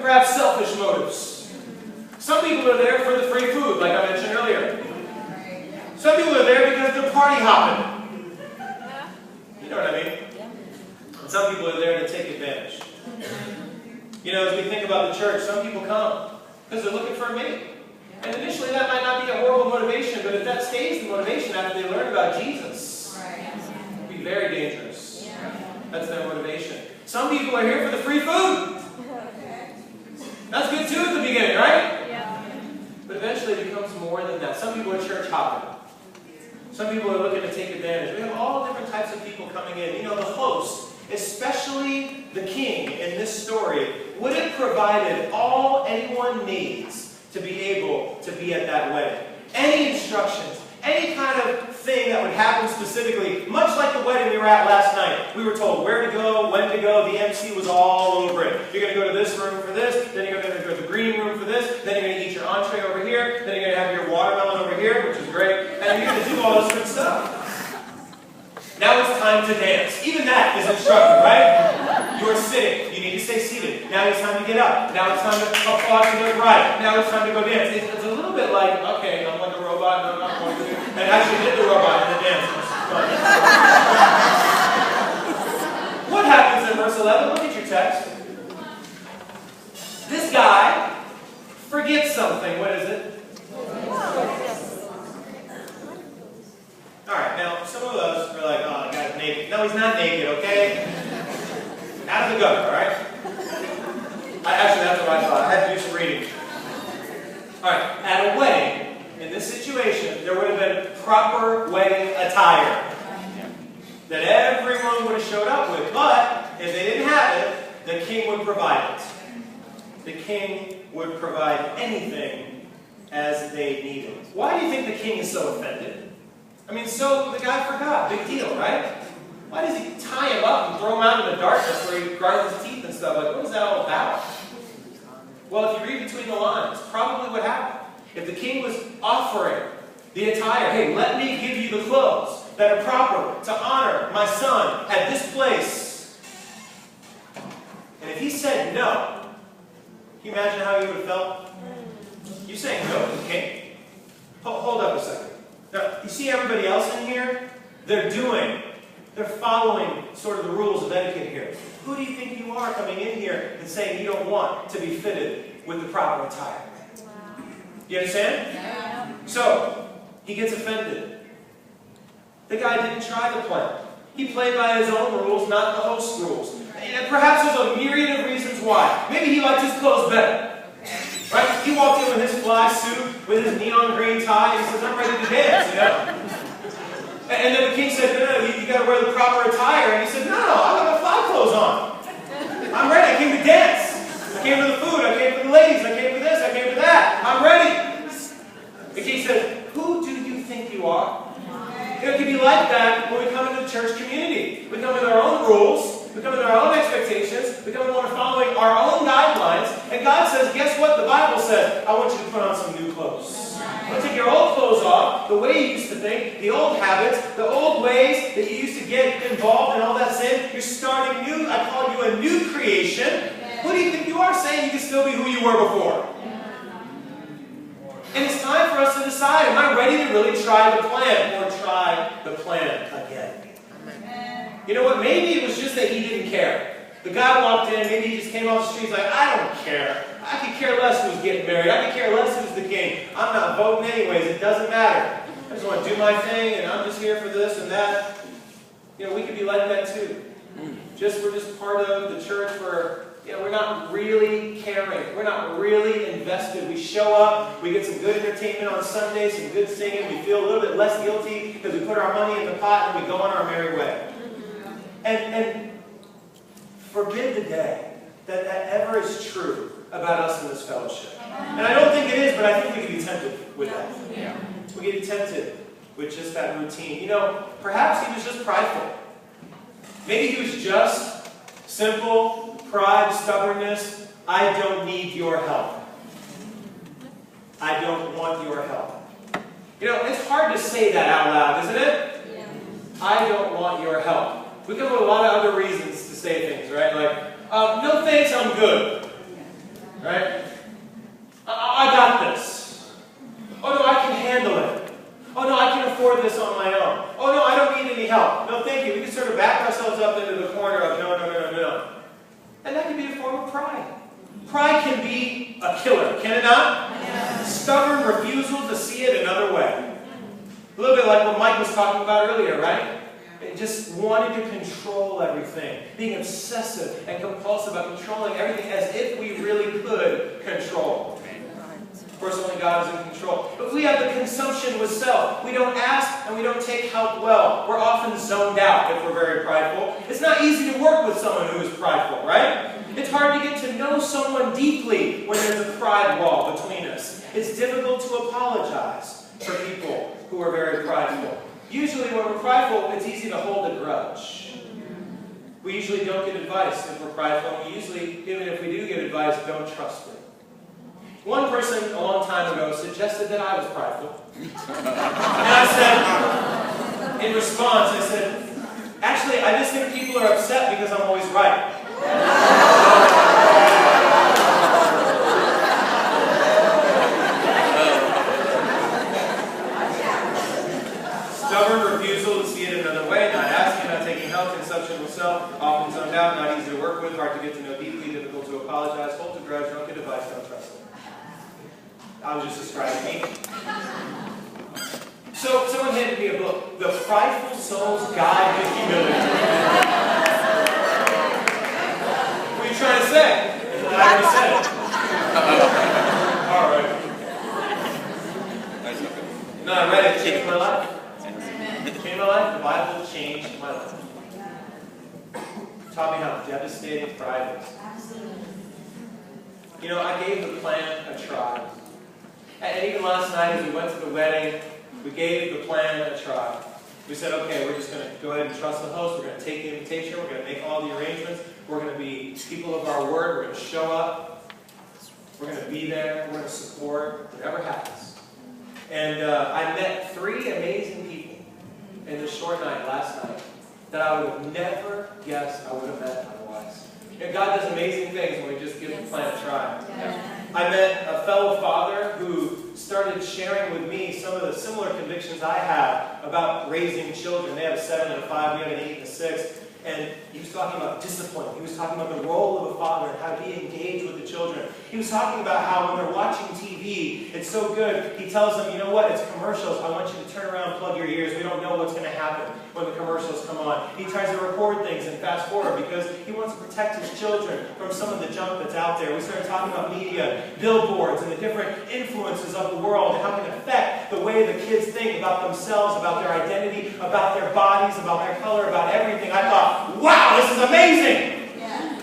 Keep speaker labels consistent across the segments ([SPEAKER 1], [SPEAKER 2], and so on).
[SPEAKER 1] perhaps selfish motives. Some people are there for the free food, like I mentioned earlier. Some people are there because they're party hopping. You know what I mean? And some people are there to take advantage. You know, as we think about the church, some people come because they're looking for a meal. And initially that might not be a horrible motivation, but if that stays the motivation after they learn about Jesus, it would be very dangerous. That's their motivation. Some people are here for the free food. That's good too at the beginning, right? But eventually it becomes more than that. Some people are church hopping. Some people are looking to take advantage. We have all different types of people coming in. You know, the host, especially the king in this story, would have provided all anyone needs to be able to be at that wedding. Any instructions, any kind of thing that would happen specifically, much like the wedding we were at last night. We were told where to go, when to go. The MC was all over it. You're going to go to this room for this, then you're going to go to the green room for this, then you're going to eat your entree over here, then you're going to have your watermelon over here, which is great, and you're going to do all this good stuff. Now it's time to dance. Even that is instructive, right? You are sitting. You need to stay seated. Now it's time to get up. Now it's time to applaud to the right. Now it's time to go dance. It's a little bit like, okay, I'm like a robot, and I'm not going to do it. And actually hit the robot in the dance. What happens in verse 11? Look at your text. This guy forgets something. What is it? Alright, now some of us are like, oh, the guy's naked. No, he's not naked, okay? Out of the gutter, alright? Actually, that's what I thought. I had to do some reading. Alright, at a wedding, in this situation, there would have been proper wedding attire that everyone would have showed up with. But if they didn't have it, the king would provide it. The king would provide anything as they needed. Why do you think the king is so offended? I mean, so the guy forgot. Big deal, right? Why does he tie him up and throw him out in the darkness where he grinds his teeth and stuff? Like, what is that all about? Well, if you read between the lines, probably what happened. If the king was offering the attire, hey, let me give you the clothes that are proper to honor my son at this place. And if he said no, can you imagine how he would have felt? You saying no to the king? Hold up a second. Now, you see everybody else in here? They're following sort of the rules of etiquette here. Who do you think you are coming in here and saying you don't want to be fitted with the proper attire? Wow. You understand? Yeah. So, he gets offended. The guy didn't try the plan. He played by his own rules, not the host's rules. And perhaps there's a myriad of reasons why. Maybe he liked his clothes better. Right? He walked in with his fly suit, with his neon green tie, and he says, I'm ready to dance, you know? And then the king said, no, you got to wear the proper attire. And he said, no, I got my fly clothes on. I'm ready. I came to dance. I came for the food. I came for the ladies. I came for this. I came for that. I'm ready. The king said, who do you think you are? You know, it can be like that when we come into the church community. We come with our own rules. We come with our own expectations. We come with following our own guidelines. And God says, guess what? The Bible says, I want you to put on some new clothes. I want to take your old clothes off, the way you used to think, the old habits, the old ways that you used to get involved in all that sin. You're starting new. I call you a new creation. Who do you think you are saying you can still be who you were before? And it's time for us to decide, am I ready to really try the plan or try the plan again? You know what? Maybe it was just that he didn't care. The guy walked in, maybe he just came off the street, he's like, I don't care. I could care less who's getting married. I could care less who's the king. I'm not voting anyways. It doesn't matter. I just want to do my thing, and I'm just here for this and that. You know, we could be like that too. We're just part of the church where, you know, we're not really caring. We're not really invested. We show up, we get some good entertainment on Sunday, some good singing. We feel a little bit less guilty because we put our money in the pot and we go on our merry way. And forbid the day that ever is true about us in this fellowship. And I don't think it is, but I think we can be tempted with that. Yeah. We can be tempted with just that routine. You know, perhaps he was just prideful. Maybe he was just simple pride, stubbornness. I don't need your help. I don't want your help. You know, it's hard to say that out loud, isn't it? Yeah. I don't want your help. We come up with a lot of other reasons to say things, right? Like, no thanks, I'm good. right? I got this. Oh no, I can handle it. Oh no, I can afford this on my own. Oh no, I don't need any help. No, thank you. We can sort of back ourselves up into the corner of no, no, no, no, no. And that can be a form of pride. Pride can be a killer, can it not? Yes. Stubborn refusal to see it another way. A little bit like what Mike was talking about earlier, right? It just wanted to control everything. Being obsessive and compulsive about controlling everything as if we really could control. Of course, only God is in control. But we have the consumption with self. We don't ask and we don't take help well. We're often zoned out if we're very prideful. It's not easy to work with someone who is prideful, right? It's hard to get to know someone deeply when there's a pride wall between us. It's difficult to apologize for people who are very prideful. Usually when we're prideful, it's easy to hold a grudge. We usually don't get advice if we're prideful. And we usually, even if we do get advice, don't trust it. One person a long time ago suggested that I was prideful. And I said, in response, I said, actually, I just think people are upset because I'm always right. Stubborn refusal to see it another way, not asking, not taking help, consumption with self, often zoned out, not easy to work with, hard to get to know deeply, difficult to apologize, hold a grudge, don't get advice, don't trust it. I was just describing me. So someone handed me a book, The Prideful Soul's Guide to Humility. What are you trying to say? I already said it. All right. No, I read it. It changed my life. It changed my life. The Bible changed my life. It taught me how devastating pride is. You know, I gave the plan a try. And even last night as we went to the wedding, we gave the plan a try. We said, okay, we're just going to go ahead and trust the host. We're going to take the invitation. We're going to make all the arrangements. We're going to be people of our word. We're going to show up. We're going to be there. We're going to support whatever happens. And I met 3 amazing people in this short night, last night, that I would have never guessed I would have met otherwise. And God does amazing things when we just give the plan a try. Yeah. I met a fellow father who started sharing with me some of the similar convictions I have about raising children. They have a 7 and a 5, we have an 8 and a 6. And he was talking about discipline. He was talking about the role of a father and how to be engaged with the children. He was talking about how when they're watching TV, it's so good. He tells them, you know what, it's commercials. I want you to turn around and plug your ears. We don't know what's going to happen when the commercials come on. He tries to record things and fast forward because he wants to protect his children from some of the junk that's out there. We started talking about media, billboards, and the different influences of the world and how it can affect the way the kids think about themselves, about their identity, about their bodies, about their color, about everything. I thought, wow, this is amazing! Yeah.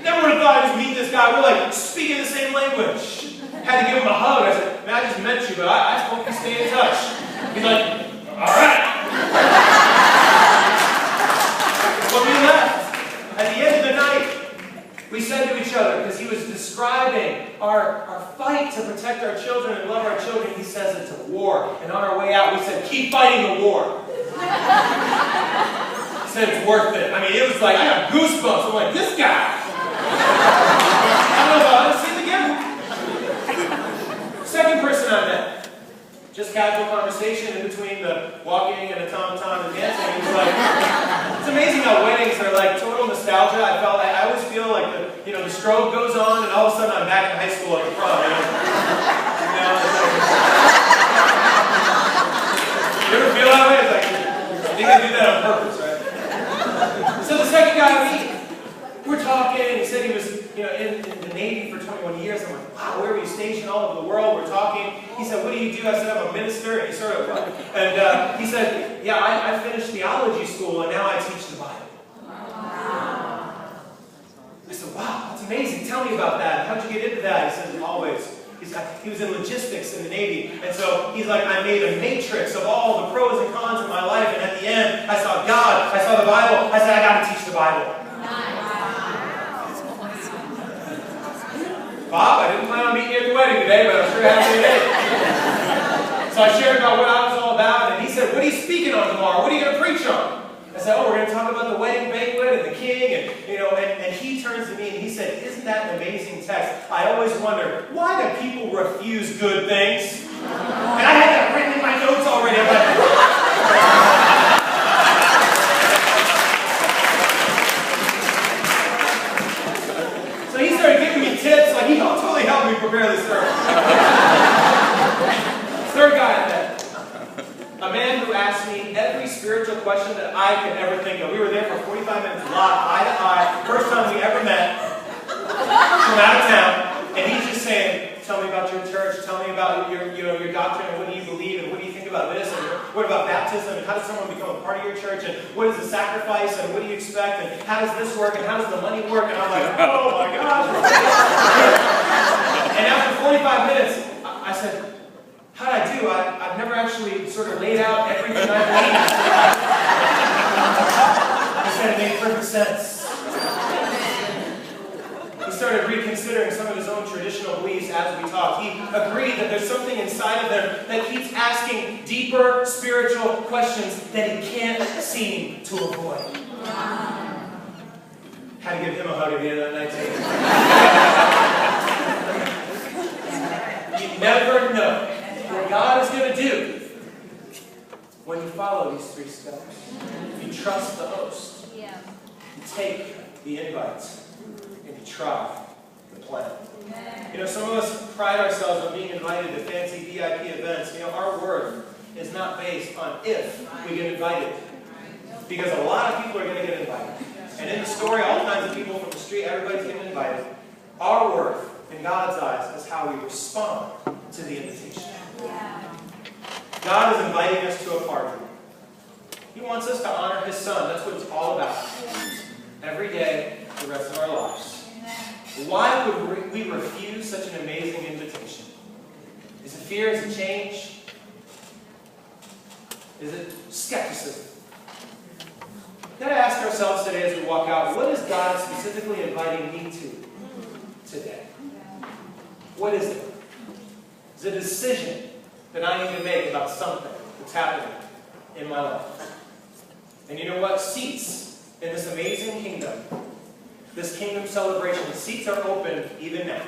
[SPEAKER 1] Never would have thought I'd just meet this guy. We're like speaking the same language. Had to give him a hug. I said, man, I just met you, but I just hope you stay in touch. He's like, all right. But we left. At the end of the night, we said to each other, because he was describing our fight to protect our children and love our children, he says it's a war. And on our way out, we said, keep fighting the war. Said it's worth it. I mean, it was like, I got goosebumps. I'm like, this guy. I don't know about it. See it again. Second person I met. Just casual conversation in between the walking and the tom-tom and dancing. It was like, it's amazing how weddings are like total nostalgia. I always feel like the strobe goes on and all of a sudden I'm back in high school at the prom. You ever feel that way? It's like, I think I do that on purpose, right? So the second guy I meet, we're talking, and he said he was in the Navy for 21 years. I'm like, wow, where were you stationed all over the world? We're talking. He said, what do you do? I said, I'm a minister. And he sort of, and he said, yeah, I finished theology school, and now I teach the Bible. Wow. I said, wow, that's amazing. Tell me about that. How'd you get into that? He said, always. He was in logistics in the Navy, and so he's like, I made a matrix of all the pros and cons of my life, and at the end, I saw God, I saw the Bible, I said, I got to teach the Bible. Bob, I didn't plan on meeting you at the wedding today, but I'm sure happy today. So I shared about what I was all about, and he said, what are you speaking on tomorrow? What are you going to preach on? I said, oh, we're going to talk about the wedding banquet and the king, and he turns to me and he said, isn't that an amazing text? I always wonder, why do people refuse good things? And I had that written in my notes already. I'm like, so he started giving me tips, like he totally helped me prepare this sermon. Third guy I met. A man who asked me every spiritual question that I could ever think of. We were there for 45 minutes, live, eye to eye. First time we ever met from out of town. And he's just saying, tell me about your church. Tell me about your doctrine and what do you believe and what do you think about this and what about baptism and how does someone become a part of your church and what is the sacrifice and what do you expect and how does this work and how does the money work? And I'm like, oh my gosh. And after 45 minutes, I said, how'd I do? I've never actually sort of laid out everything I believe. He said it made perfect sense. He started reconsidering some of his own traditional beliefs as we talked. He agreed that there's something inside of him that keeps asking deeper spiritual questions that he can't seem to avoid. Had to give him a hug at the end of the night too. You never know what God is going to do when you follow these 3 steps. You trust the host. You take the invite. And you try the plan. Some of us pride ourselves on being invited to fancy VIP events. Our worth is not based on if we get invited. Because a lot of people are going to get invited. And in the story, all kinds of people from the street, everybody's getting invited. Our worth, in God's eyes, is how we respond to the invitation. God is inviting us to a party. He wants us to honor His Son. That's what it's all about. Every day, the rest of our lives. Why would we refuse such an amazing invitation? Is it fear? Is it change? Is it skepticism? We've got to ask ourselves today as we walk out, what is God specifically inviting me to today? What is it? It's a decision that I need to make about something that's happening in my life. And you know what? Seats in this amazing kingdom, this kingdom celebration, seats are open even now.